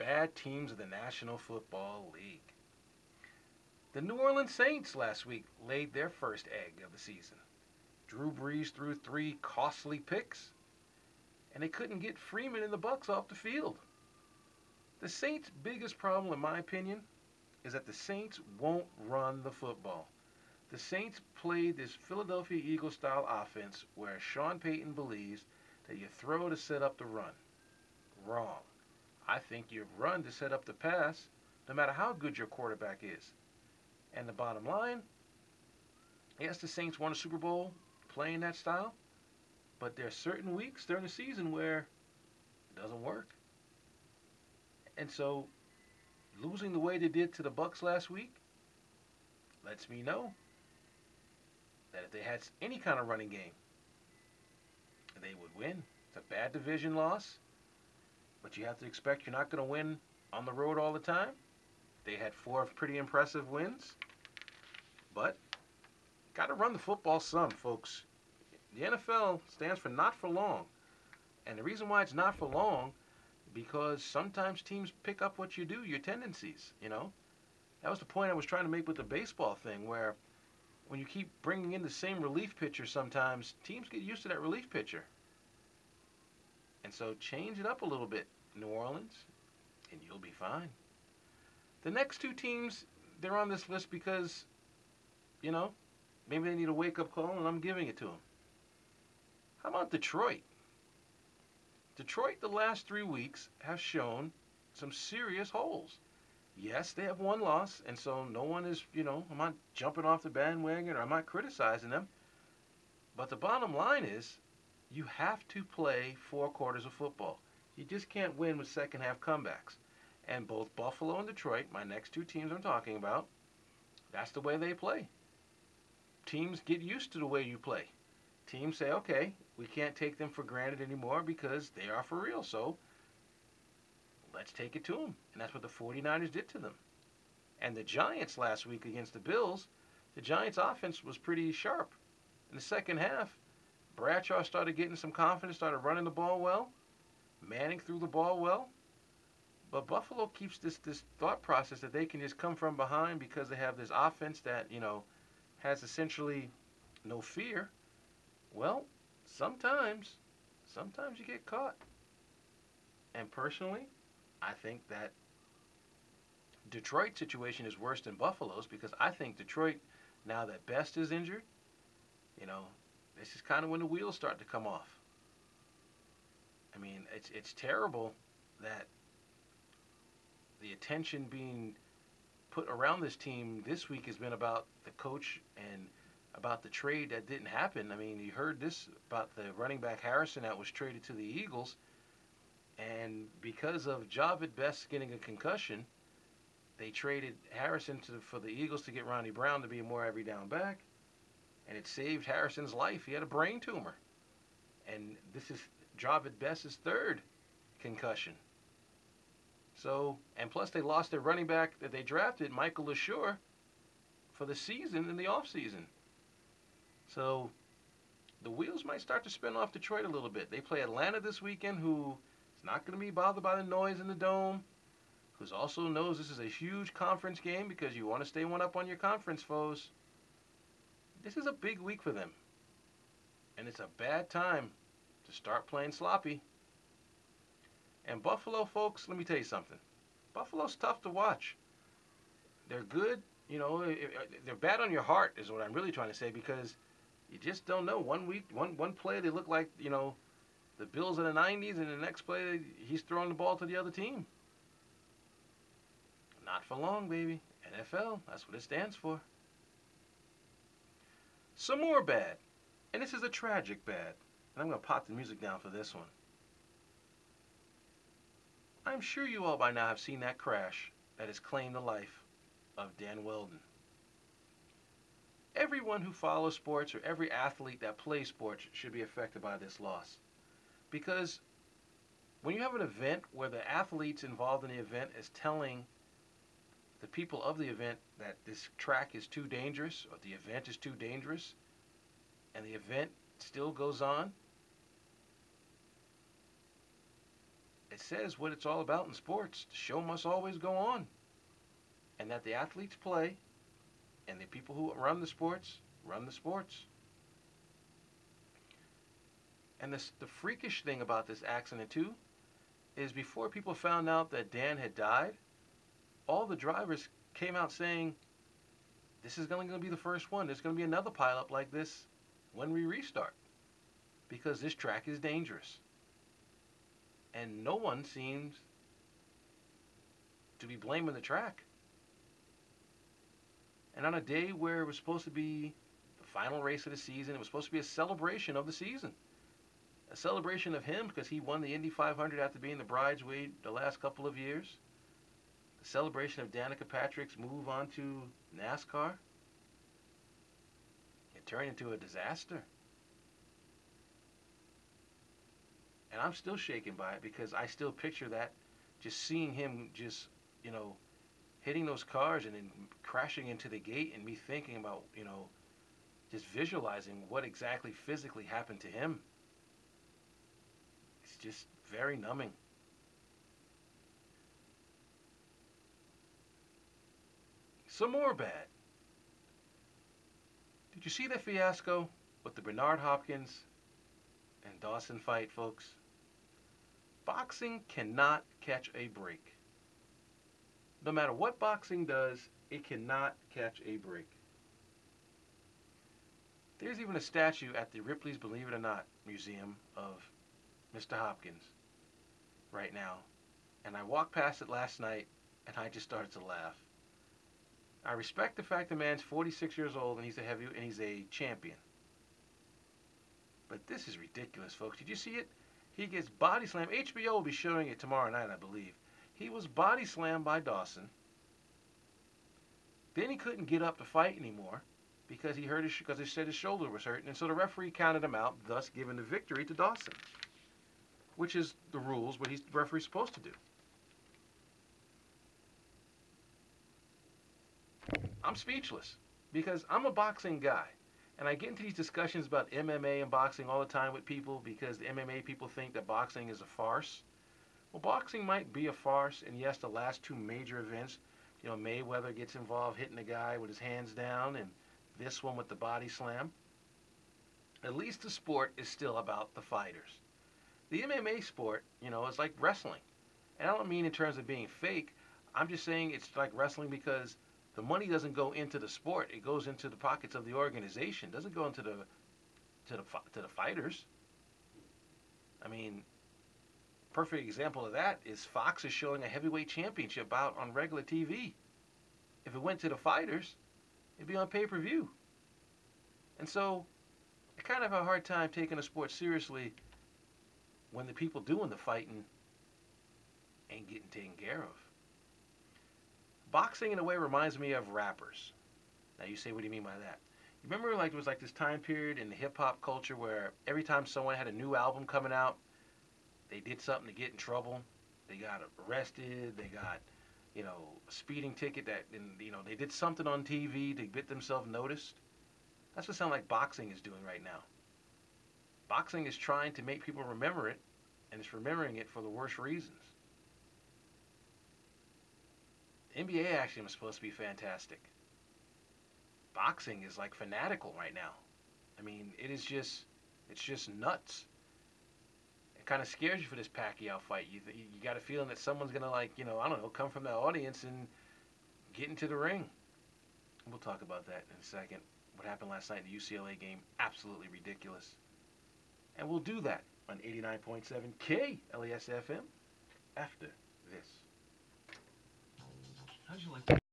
bad teams of the National Football League. The New Orleans Saints last week laid their first egg of the season. Drew Brees threw 3 costly picks, and they couldn't get Freeman and the Bucks off the field. The Saints' biggest problem, in my opinion, is that the Saints won't run the football. The Saints played this Philadelphia Eagles-style offense where Sean Payton believes that you throw to set up the run. Wrong. I think you run to set up the pass, no matter how good your quarterback is. And the bottom line, yes, the Saints won a Super Bowl playing that style, but there are certain weeks during the season where it doesn't work. And so, losing the way they did to the Bucks last week lets me know that if they had any kind of running game, they would win. It's a bad division loss, but you have to expect you're not going to win on the road all the time. They had 4 pretty impressive wins, but got to run the football some, folks. The NFL stands for not for long, and the reason why it's not for long, because sometimes teams pick up what you do, your tendencies, you know. That was the point I was trying to make with the baseball thing, where when you keep bringing in the same relief pitcher sometimes, teams get used to that relief pitcher. And so change it up a little bit, New Orleans, and you'll be fine. The next 2 teams, they're on this list because, you know, maybe they need a wake-up call, and I'm giving it to them. How about Detroit? Detroit, the last 3 weeks, have shown some serious holes. Yes, they have 1 loss, and so no one is, you know, I'm not jumping off the bandwagon or I'm not criticizing them. But the bottom line is, you have to play 4 quarters of football. You just can't win with second-half comebacks. And both Buffalo and Detroit, my next 2 teams I'm talking about, that's the way they play. Teams get used to the way you play. Teams say, okay, we can't take them for granted anymore because they are for real, so let's take it to them. And that's what the 49ers did to them. And the Giants last week against the Bills, the Giants' offense was pretty sharp. In the second half, Bradshaw started getting some confidence, started running the ball well. Manning threw the ball well. But Buffalo keeps this thought process that they can just come from behind because they have this offense that, you know, has essentially no fear. Well, sometimes you get caught. And personally, I think that Detroit's situation is worse than Buffalo's because I think Detroit, now that Best is injured, you know, this is kind of when the wheels start to come off. I mean, it's terrible that the attention being put around this team this week has been about the coach and about the trade that didn't happen. I mean, you heard this about the running back Harrison that was traded to the Eagles, and because of Javid Best getting a concussion, they traded Harrison for the Eagles to get Ronnie Brown to be a more every down back, and it saved Harrison's life. He had a brain tumor, and this is Javid Best's 3rd concussion. So, and plus they lost their running back that they drafted, Michael LaSure, for the season in the offseason. So, the wheels might start to spin off Detroit a little bit. They play Atlanta this weekend, who is not going to be bothered by the noise in the dome, who also knows this is a huge conference game because you want to stay one up on your conference foes. This is a big week for them. And it's a bad time to start playing sloppy. And Buffalo, folks, let me tell you something. Buffalo's tough to watch. They're good, you know, they're bad on your heart is what I'm really trying to say because you just don't know. One week, one play, they look like, you know, the Bills in the 90s, and the next play, he's throwing the ball to the other team. Not for long, baby. NFL, that's what it stands for. Some more bad. And this is a tragic bad. And I'm going to pop the music down for this one. I'm sure you all by now have seen that crash that has claimed the life of Dan Weldon. Everyone who follows sports or every athlete that plays sports should be affected by this loss. Because when you have an event where the athletes involved in the event is telling the people of the event that this track is too dangerous or the event is too dangerous and the event still goes on, it says what it's all about in sports. The show must always go on. And that the athletes play, and the people who run the sports run the sports. And the freakish thing about this accident, too, is before people found out that Dan had died, all the drivers came out saying, this is going to be the first one. There's going to be another pileup like this when we restart, because this track is dangerous. And no one seems to be blaming the track. And on a day where it was supposed to be the final race of the season, it was supposed to be a celebration of the season. A celebration of him because he won the Indy 500 after being the bridesmaid the last couple of years. The celebration of Danica Patrick's move on to NASCAR. It turned into a disaster. And I'm still shaken by it because I still picture that, just seeing him just, hitting those cars and then crashing into the gate, and me thinking about, just visualizing what exactly physically happened to him. It's just very numbing. Some more bad. Did you see that fiasco with the Bernard Hopkins and Dawson fight, folks? Boxing cannot catch a break. No matter what boxing does, it cannot catch a break. There's even a statue at the Ripley's Believe It or Not Museum of Mr. Hopkins right now. And I walked past it last night and I just started to laugh. I respect the fact the man's 46 years old and he's a champion. But this is ridiculous, folks. Did you see it? He gets body slammed. HBO will be showing it tomorrow night, I believe. He was body slammed by Dawson. Then he couldn't get up to fight anymore because he said his shoulder was hurting, and so the referee counted him out, thus giving the victory to Dawson, which is the rules, what the referee's supposed to do. I'm speechless because I'm a boxing guy. And I get into these discussions about MMA and boxing all the time with people because the MMA people think that boxing is a farce. Well, boxing might be a farce, and yes, the last two major events, Mayweather gets involved hitting a guy with his hands down, and this one with the body slam. At least the sport is still about the fighters. The MMA sport, is like wrestling. And I don't mean in terms of being fake. I'm just saying it's like wrestling because the money doesn't go into the sport. It goes into the pockets of the organization. It doesn't go into the fighters. I mean, perfect example of that is Fox is showing a heavyweight championship bout on regular TV. If it went to the fighters, it'd be on pay-per-view. And so I kind of have a hard time taking a sport seriously when the people doing the fighting ain't getting taken care of. Boxing, in a way, reminds me of rappers. Now, you say, what do you mean by that? You remember, it was like this time period in the hip-hop culture where every time someone had a new album coming out, they did something to get in trouble. They got arrested. They got, a speeding ticket they did something on TV to get themselves noticed. That's what it sounds like boxing is doing right now. Boxing is trying to make people remember it, and it's remembering it for the worst reasons. NBA action was supposed to be fantastic. Boxing is like fanatical right now. I mean, it's just nuts. It kind of scares you for this Pacquiao fight. You got a feeling that someone's going to, come from the audience and get into the ring. We'll talk about that in a second. What happened last night in the UCLA game, absolutely ridiculous. And we'll do that on 89.7 KLES FM after this. How'd you like that?